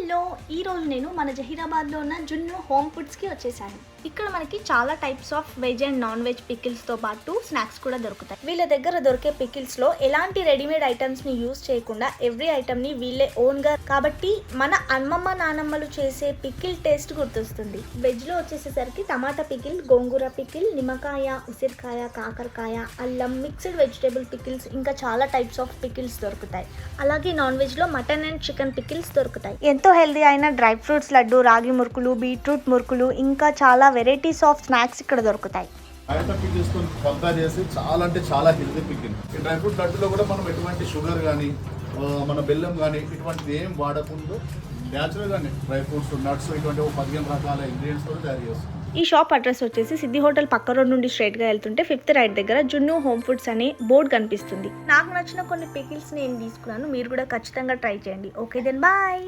Hello ఈరోజు నేను మన జహీరాబాద్లో ఉన్న జున్ను హోమ్ ఫుడ్స్కి వచ్చేసాను. ఇక్కడ మనకి చాలా types of veg and non veg పికిల్స్తో పాటు స్నాక్స్ కూడా దొరుకుతాయి. వీళ్ళ దగ్గర దొరికే పికిల్స్లో ఎలాంటి రెడీమేడ్ ఐటమ్స్ని యూజ్ చేయకుండా ఎవ్రీ ఐటమ్ని వీళ్ళే ఓన్గా, కాబట్టి మన అమ్మమ్మ నానమ్మలు చేసే పికిల్ టేస్ట్ గుర్తొస్తుంది. వెజ్లో వచ్చేసేసరికి టమాటా పికిల్, గోంగూర పికిల్, నిమ్మకాయ, ఉసిరికాయ, కాకరకాయ, అల్లం, మిక్స్డ్ వెజిటేబుల్ పికిల్స్, ఇంకా చాలా టైప్స్ ఆఫ్ పికిల్స్ దొరుకుతాయి. అలాగే నాన్ వెజ్లో మటన్ అండ్ చికెన్ పికిల్స్ దొరుకుతాయి. ఎంతో హెల్దీ అయిన డ్రై ఫ్రూట్స్ లడ్డు, రాగి మురుకులు, బీట్రూట్ మురుకులు, ఇంకా చాలా వెరైటీస్ ఆఫ్ స్నాక్స్ ఇక్కడ దొరుకుతాయి. కంపేర్ చేసి చాలా అంటే చాలా హెల్దీ పికిల్. ఈ డ్రై ఫ్రూట్ లడ్డులో కూడా మనం ఎటువంటి షుగర్ కానీ మన బెల్లం కానీ ఇటువంటిది ఏం వాడకుండా న్యాచురల్ గానే డ్రై ఫ్రూట్స్, నట్స్ ఇటువంటి 15 రకాల ఇంగ్రీడియంట్స్ కూడా తయారు చేస్తాం. ఈ షాప్ అడ్రస్ వచ్చేసి సిద్ధి హోటల్ పక్క రోడ్ నుండి స్ట్రైట్గా వెళ్తుంటే 5th రైట్ దగ్గర జున్ను హోమ్ ఫుడ్స్ అనే బోర్డు కనిపిస్తుంది. నాకు నచ్చిన కొన్ని పికిల్స్ నేను తీసుకున్నాను, మీరు కూడా ఖచ్చితంగా ట్రై చేయండి. Okay then bye.